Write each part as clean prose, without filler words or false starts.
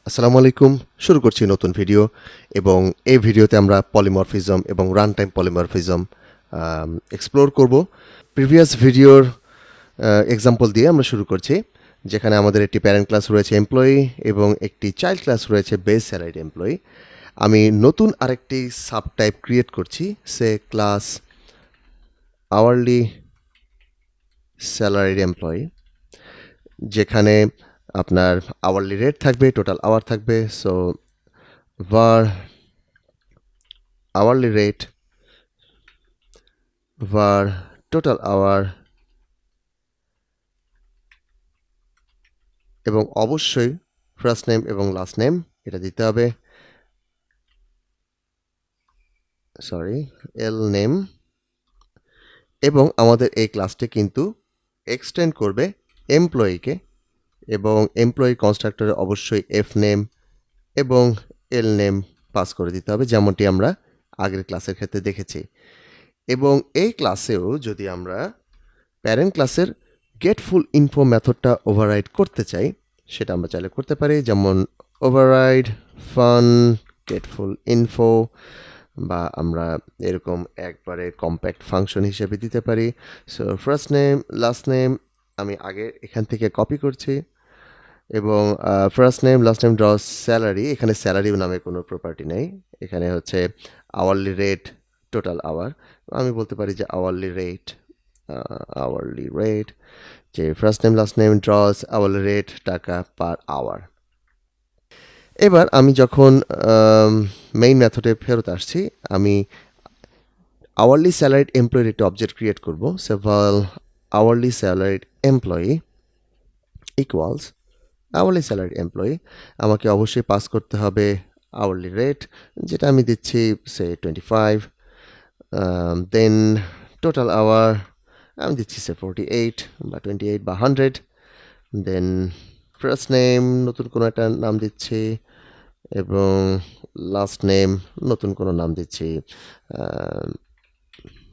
আসসালামু আলাইকুম। শুরু করছি নতুন ভিডিও এবং এই ভিডিওতে আমরা পলিমরফিজম এবং রানটাইম পলিমরফিজম এক্সপ্লোর করব। প্রিভিয়াস ভিডিওর এক্সাম্পল দিয়ে আমরা শুরু করছি, যেখানে আমাদের একটি প্যারেন্ট ক্লাস রয়েছে এমপ্লয়ি এবং একটি চাইল্ড ক্লাস রয়েছে বেস স্যালারিড এমপ্লয়ি। আমি নতুন আরেকটি সাব টাইপ ক্রিয়েট করছি, সে ক্লাস আওয়ারলি স্যালারিড এমপ্লয়ি, যেখানে আপনার আওয়ারলি রেট থাকবে, টোটাল আওয়ার থাকবে। So var hourly rate var total hour এবং অবশ্যই ফার্স্ট নেম এবং লাস্ট নেম এটা দিতে হবে। সরি, এল নেম। এবং আমাদের এই ক্লাসটি কিন্তু এক্সটেন্ড করবে এমপ্লয়িকে, এবং এমপ্লয়ি কনস্ট্রাক্টরে অবশ্যই এফ নেম এবং এল নেম পাস করে দিতে হবে, যেমনটি আমরা আগের ক্লাসের ক্ষেত্রে দেখেছি। এবং এই ক্লাসেও যদি আমরা প্যারেন্ট ক্লাসের গেট ফুল ইনফো মেথডটা ওভাররাইড করতে চাই, সেটা আমরা চাইলে করতে পারি, যেমন override fun gate full info, বা আমরা এরকম একবারে কম্প্যাক্ট ফাংশন হিসেবে দিতে পারি। So first name last name আমি আগে এখান থেকে কপি করছি, এবং first name last name draw salary. এখানে স্যালারি নামে কোনো প্রপার্টি নেই, এখানে হচ্ছে আওয়ারলি রেট টোটাল আওয়ার। আমি বলতে পারি যে আওয়ারলি রেট, যে first name last name draws hourly rate টাকা পার আওয়ার। এবার আমি যখন মেইন মেথডে ফেরত আসছি, আমি আওয়ারলি স্যালারিড এমপ্লয়ির একটি অবজেক্ট ক্রিয়েট করব। Several hourly salaried employee equals hourly salaried employee. আমাকে অবশ্যই পাস করতে হবে আওয়ারলি রেট, যেটা আমি দিচ্ছি সে 25। দেন টোটাল আওয়ার আমি দিচ্ছি সে 48 বা 28 বা 100। দেন ফার্স্ট নেম নতুন কোনো একটা নাম দিচ্ছি, এবং লাস্ট নেম নতুন কোনো নাম দিচ্ছি,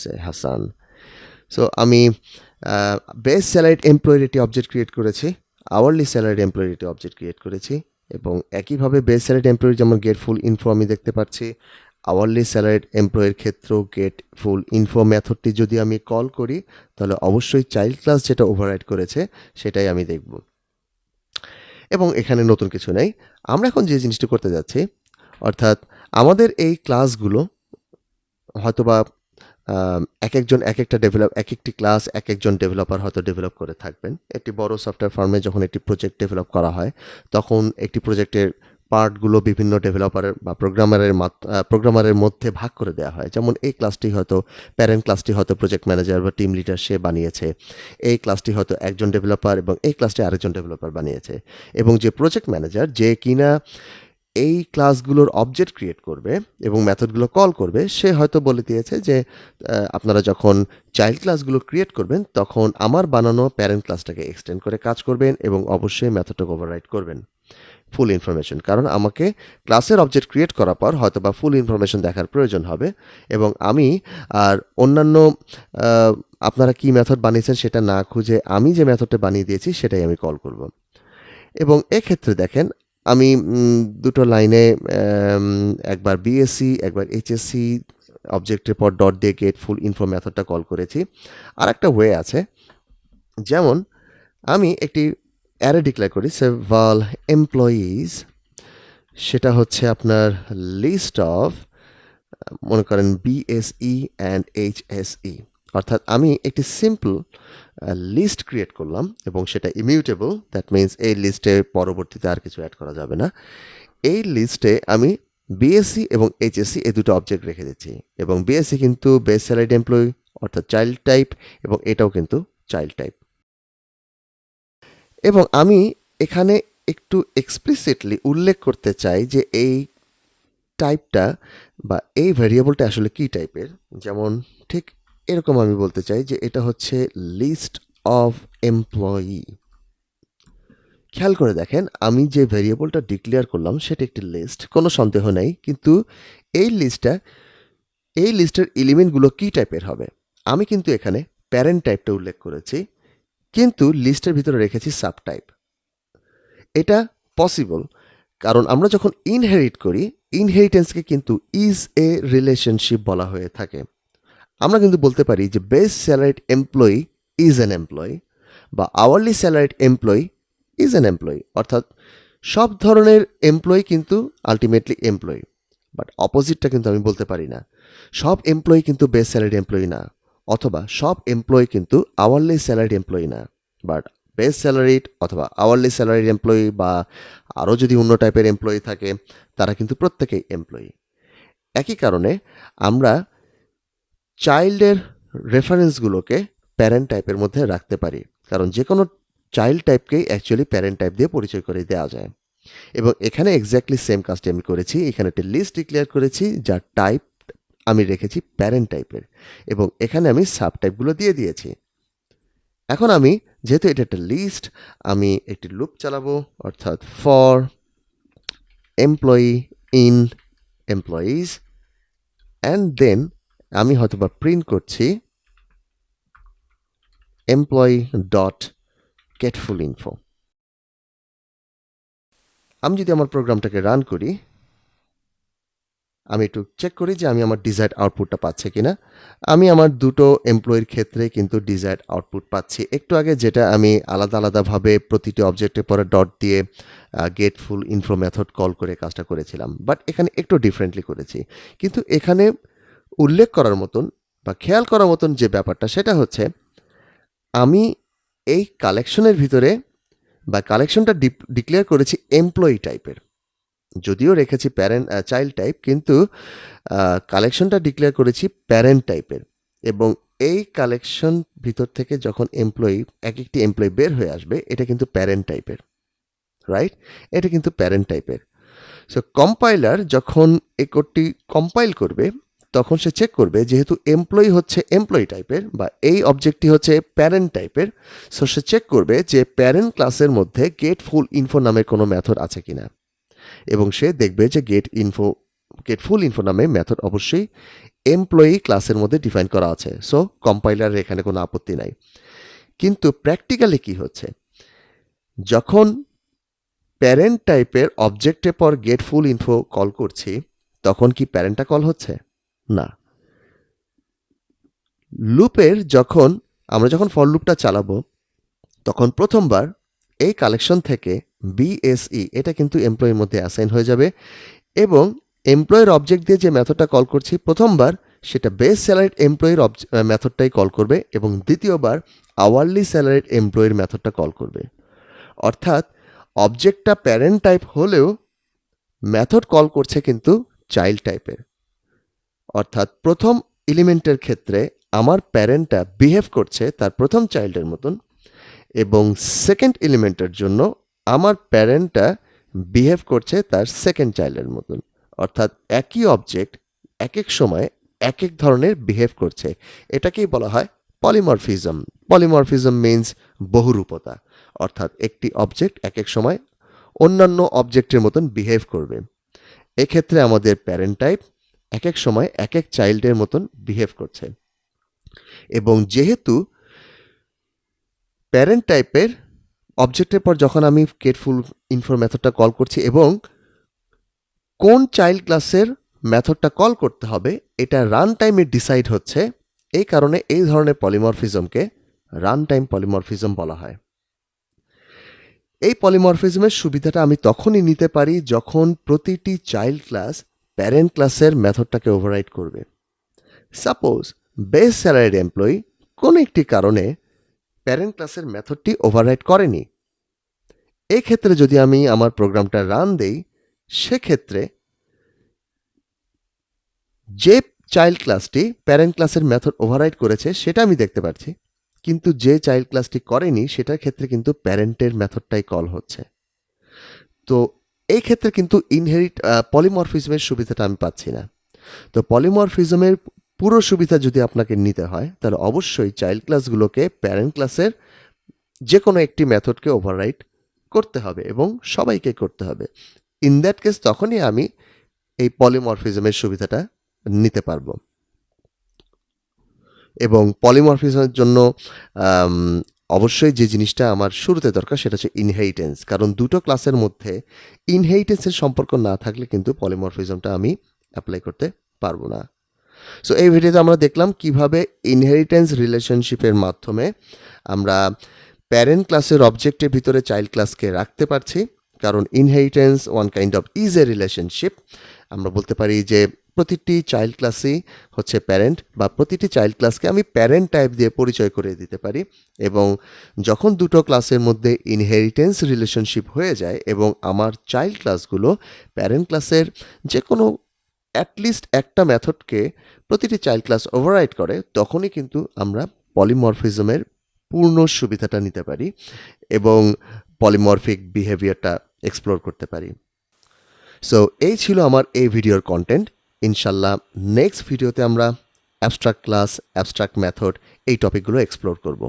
সে হাসান। সো আমি বেস স্যালারিড এমপ্লয়ির একটি অবজেক্ট ক্রিয়েট করেছি, আওয়ারলি স্যালারিড এমপ্লয়ির একটি অবজেক্ট ক্রিয়েট করেছি, এবং একইভাবে বেস স্যালারিড এমপ্লয়ির যেমন গেট ফুল ইনফো আমি দেখতে পাচ্ছি, আওয়ারলি স্যালারিড এমপ্লয়ির ক্ষেত্রেও গেট ফুল ইনফো মেথডটি যদি আমি কল করি, তাহলে অবশ্যই চাইল্ড ক্লাস যেটা ওভাররাইড করেছে সেটাই আমি দেখব। এবং এখানে নতুন কিছু নেই। আমরা এখন যে জিনিসটি করতে যাচ্ছি, অর্থাৎ আমাদের এই ক্লাসগুলো হয়তোবা এক একজন এক একটা এক একটি ক্লাস এক একজন ডেভেলপার হয়তো ডেভেলপ করে থাকবেন। একটি বড় সফটওয়্যার ফার্মে যখন একটি প্রজেক্ট ডেভেলপ করা হয়, তখন একটি প্রজেক্টের পার্টগুলো বিভিন্ন ডেভেলপারের বা প্রোগ্রামারের মধ্যে ভাগ করে দেওয়া হয়। যেমন এই ক্লাসটি হয়তো প্যারেন্ট ক্লাসটি হয়তো প্রজেক্ট ম্যানেজার বা টিম লিডার সে বানিয়েছে, এই ক্লাসটি হয়তো একজন ডেভেলপার এবং এই ক্লাসটি আরেকজন ডেভেলপার বানিয়েছে। এবং যে প্রজেক্ট ম্যানেজার যে কিনা এই ক্লাসগুলোর অবজেক্ট ক্রিয়েট করবে এবং মেথডগুলো কল করবে, সে হয়তো বলে দিয়েছে যে আপনারা যখন চাইল্ড ক্লাসগুলো ক্রিয়েট করবেন, তখন আমার বানানো প্যারেন্ট ক্লাসটাকে এক্সটেন্ড করে কাজ করবেন এবং অবশ্যই মেথডটাকে ওভাররাইড করবেন ফুল ইনফরমেশন। কারণ আমাকে ক্লাসের অবজেক্ট ক্রিয়েট করার পর হয়তো বা ফুল ইনফরমেশন দেখার প্রয়োজন হবে, এবং আমি আর অন্যান্য আপনারা কি মেথড বানিয়েছেন সেটা না খুঁজে আমি যে মেথডটা বানিয়ে দিয়েছি সেটাই আমি কল করব। এবং এক্ষেত্রে দেখেন আমি দুটো লাইনে একবার বিএসসি একবার এইচএসসি অবজেক্টের পর ডট দিয়ে গেট ফুল ইনফো মেথডটা কল করেছি। আর একটা ওয়ে আছে, যেমন আমি একটি অ্যারে ডিক্লেয়ার করি, সেভাল এমপ্লয়িজ, সেটা হচ্ছে আপনার লিস্ট অফ, মনে করেন বিএসই অ্যান্ড এইচএসই। অর্থাৎ আমি একটি সিম্পল লিস্ট ক্রিয়েট করলাম এবং সেটা ইমিউটেবল, দ্যাট মিনস এই লিস্টে পরবর্তীতে আর কিছু অ্যাড করা যাবে না। এই লিস্টে আমি বিএসসি এবং এইচএসসি এই দুটো অবজেক্ট রেখে দিচ্ছি, এবং বিএসসি কিন্তু বেস স্যালারিড এমপ্লয়ি অর্থাৎ চাইল্ড টাইপ, এবং এটাও কিন্তু চাইল্ড টাইপ। এবং আমি এখানে একটু এক্সপ্লিসিটলি উল্লেখ করতে চাই যে এই টাইপটা বা এই ভ্যারিয়েবলটা আসলে কী টাইপের। যেমন ঠিক এরকম আমি বলতে চাই যে এটা হচ্ছে লিস্ট অফ এমপ্লয়ি। খেয়াল করে দেখেন, আমি যে ভ্যারিয়েবলটা ডিক্লেয়ার করলাম সেটা একটি লিস্ট, কোনো সন্দেহ নেই, কিন্তু এই লিস্টের এলিমেন্টগুলো কী টাইপের হবে। আমি কিন্তু এখানে প্যারেন্ট টাইপটা উল্লেখ করেছি, কিন্তু লিস্টের ভিতরে রেখেছি সাব টাইপ। এটা পসিবল, কারণ আমরা যখন ইনহেরিট করি, ইনহেরিটেন্সকে কিন্তু ইজ এ রিলেশনশিপ বলা হয়ে থাকে। আমরা কিন্তু বলতে পারি যে base salaried employee is an employee, বা hourly salaried employee is an employee. অর্থাৎ সব ধরনের এমপ্লয়ি কিন্তু আলটিমেটলি এমপ্লয়ি, বাট অপোজিটটা কিন্তু আমি বলতে পারি না। সব এমপ্লয়ি কিন্তু বেস স্যালারিড এমপ্লয়ি না, অথবা সব এমপ্লয়ি কিন্তু আওয়ারলি স্যালারিড এমপ্লয়ি না। বাট বেস স্যালারিড অথবা আওয়ারলি স্যালারিড এমপ্লয়ি বা আরও যদি অন্য টাইপের এমপ্লয়ি থাকে, তারা কিন্তু প্রত্যেকেই এমপ্লয়ি। একই কারণে আমরা চাইল্ডের রেফারেন্সগুলোকে প্যারেন্ট টাইপের মধ্যে রাখতে পারি, কারণ যে কোনো চাইল্ড টাইপকেই অ্যাকচুয়ালি প্যারেন্ট টাইপ দিয়ে পরিচয় করে দেওয়া যায়। এবং এখানে এক্স্যাক্টলি সেম কাজটি আমি করেছি। এখানে একটা লিস্ট ডিক্লেয়ার করেছি যার টাইপ আমি রেখেছি প্যারেন্ট টাইপের, এবং এখানে আমি সাব টাইপগুলো দিয়ে দিয়েছি। এখন আমি যেহেতু এটা একটা লিস্ট, আমি একটি লুপ চালাবো, অর্থাৎ for employee in employees, and then আমি হয়তোবা প্রিন্ট করছি employee dot get full info. আমি যদি আমার প্রোগ্রামটাকে রান করি, আমি একটু চেক করি যে আমি আমার ডিজায়ার্ড আউটপুটটা পাচ্ছে কিনা। আমি আমার দুটো এমপ্লয়ির ক্ষেত্রে কিন্তু ডিজায়ার্ড আউটপুট পাচ্ছি। একটু আগে যেটা আমি আলাদা আলাদাভাবে প্রতিটি অবজেক্টের পরে ডট দিয়ে gate full info method call করে কাজটা করেছিলাম, বাট এখানে একটু ডিফারেন্টলি করেছি। কিন্তু এখানে উল্লেখ করার মতন বা খেয়াল করার মতন যে ব্যাপারটা, সেটা হচ্ছে আমি এই কালেকশনের ভিতরে বা কালেকশনটা ডিক্লেয়ার করেছি এমপ্লয়ি টাইপের, যদিও রেখেছি প্যারেন্ট চাইল্ড টাইপ, কিন্তু কালেকশনটা ডিক্লেয়ার করেছি প্যারেন্ট টাইপের। এবং এই কালেকশন ভিতর থেকে যখন এমপ্লয়ি এক একটি এমপ্লয়ি বের হয়ে আসবে, এটা কিন্তু প্যারেন্ট টাইপের, রাইট? এটা কিন্তু প্যারেন্ট টাইপের। সো কম্পাইলার যখন এই কোডটি কম্পাইল করবে, তখন সে চেক করবে যেহেতু এমপ্লয়ি হচ্ছে এমপ্লয়ি টাইপের বা এই অবজেক্টটি হচ্ছে প্যারেন্ট টাইপের, সো সে চেক করবে যে প্যারেন্ট ক্লাসের মধ্যে গেট ফুল ইনফো নামের কোনো মেথড আছে কিনা, এবং সে দেখবে যে গেট ফুল ইনফো নামে মেথড অবশ্যই এমপ্লয়ি ক্লাসের মধ্যে ডিফাইন করা আছে। সো কম্পাইলারের এখানে কোনো আপত্তি নাই। কিন্তু প্র্যাকটিক্যালি কি হচ্ছে, যখন প্যারেন্ট টাইপের অবজেক্টের পর গেট ফুল ইনফো কল করছি, তখন কি প্যারেন্টটা কল হচ্ছে না। লুপের আমরা যখন ফর লুপটা চালাবো, তখন প্রথমবার এই কালেকশন থেকে বিএসই এটা কিন্তু এমপ্লয়ির মধ্যে অ্যাসাইন হয়ে যাবে, এবং এমপ্লয়ের অবজেক্ট দিয়ে যে মেথডটা কল করছি প্রথমবার, সেটা বেস স্যালারিড এমপ্লয়ির মেথডটাই কল করবে, এবং দ্বিতীয়বার আওয়ারলি স্যালারিড এমপ্লয়ির মেথডটা কল করবে। অর্থাৎ অবজেক্টটা প্যারেন্ট টাইপ হলেও মেথড কল করছে কিন্তু চাইল্ড টাইপের। অর্থাৎ প্রথম এলিমেন্টের ক্ষেত্রে আমার প্যারেন্টটা বিহেভ করছে তার প্রথম চাইল্ডের মতন, এবং সেকেন্ড এলিমেন্টের জন্য আমার প্যারেন্টটা বিহেভ করছে তার সেকেন্ড চাইল্ডের মতন। অর্থাৎ একই অবজেক্ট এক এক সময় এক এক ধরনের বিহেভ করছে। এটাকেই বলা হয় পলিমরফিজম। পলিমরফিজম মিন্স বহুরূপতা, অর্থাৎ একটি অবজেক্ট এক এক সময় অন্যান্য অবজেক্টের মতন বিহেভ করবে। এক্ষেত্রে আমাদের প্যারেন্ট টাইপ এক এক সময় এক এক চাইল্ডের মতন বিহেভ করছে। এবং যেহেতু প্যারেন্ট টাইপের অবজেক্টের পর যখন আমি গেট ফুল ইনফো মেথডটা কল করছি, এবং কোন চাইল্ড ক্লাসের মেথডটা কল করতে হবে এটা রান টাইমে ডিসাইড হচ্ছে, এই কারণে এই ধরনের পলিমরফিজমকে রান টাইম পলিমরফিজম বলা হয়। এই পলিমরফিজমের সুবিধাটা আমি তখনই নিতে পারি যখন প্রতিটি চাইল্ড ক্লাস প্যারেন্ট ক্লাসের মেথডটাকে ওভাররাইড করবে। সাপোজ বেস স্যালারিড এমপ্লয়ি কোনো একটি কারণে প্যারেন্ট ক্লাসের মেথডটি ওভাররাইড করেনি। এই ক্ষেত্রে যদি আমি আমার প্রোগ্রামটা রান দেই, সেক্ষেত্রে যে চাইল্ড ক্লাসটি প্যারেন্ট ক্লাসের মেথড ওভাররাইড করেছে সেটা আমি দেখতে পাচ্ছি, কিন্তু যে চাইল্ড ক্লাসটি করেনি সেটার ক্ষেত্রে কিন্তু প্যারেন্টের মেথডটাই কল হচ্ছে। তো এই ক্ষেত্রে কিন্তু পলিমরফিজমের সুবিধাটা আমি পাচ্ছি না। তো পলিমরফিজমের পুরো সুবিধা যদি আপনাকে নিতে হয়, তাহলে অবশ্যই চাইল্ড ক্লাসগুলোকে প্যারেন্ট ক্লাসের যে কোনো একটি মেথডকে ওভাররাইড করতে হবে, এবং সবাইকে করতে হবে। ইন দ্যাট কেস তখনই আমি এই পলিমরফিজমের সুবিধাটা নিতে পারবো। এবং পলিমরফিজমের জন্য অবশ্যই যে জিনিসটা আমার শুরুতে দরকার সেটা হচ্ছে ইনহেরিটেন্স, কারণ দুটো ক্লাসের মধ্যে ইনহেরিটেন্সের সম্পর্ক না থাকলে কিন্তু পলিমরফিজমটা আমি অ্যাপ্লাই করতে পারবো না। সো এই ভিডিওতে আমরা দেখলাম কিভাবে ইনহেরিটেন্স রিলেশনশিপের মাধ্যমে আমরা প্যারেন্ট ক্লাসের অবজেক্টের ভিতরে চাইল্ড ক্লাসকে রাখতে পারছি, কারণ inheritance one kind of is a relationship. আমরা বলতে পারি যে প্রতিটি চাইল্ড ক্লাসই হচ্ছে প্যারেন্ট, বা প্রতিটি চাইল্ড ক্লাসকে আমি প্যারেন্ট টাইপ দিয়ে পরিচয় করে দিতে পারি। এবং যখন দুটো ক্লাসের মধ্যে ইনহেরিটেন্স রিলেশনশিপ হয়ে যায় এবং আমার চাইল্ড ক্লাসগুলো প্যারেন্ট ক্লাসের যে কোনো অ্যাটলিস্ট একটা মেথডকে প্রতিটি চাইল্ড ক্লাস ওভাররাইড করে, তখনই কিন্তু আমরা পলিমরফিজমের পূর্ণ সুবিধাটা নিতে পারি এবং পলিমরফিক বিহেভিয়ারটা এক্সপ্লোর করতে পারি। সো এই ছিল আমার এই ভিডিওর কন্টেন্ট। ইনশাল্লাহ নেক্সট ভিডিওতে আমরা অ্যাবস্ট্রাক্ট ক্লাস, অ্যাবস্ট্রাক্ট মেথড এই টপিকগুলো এক্সপ্লোর করব।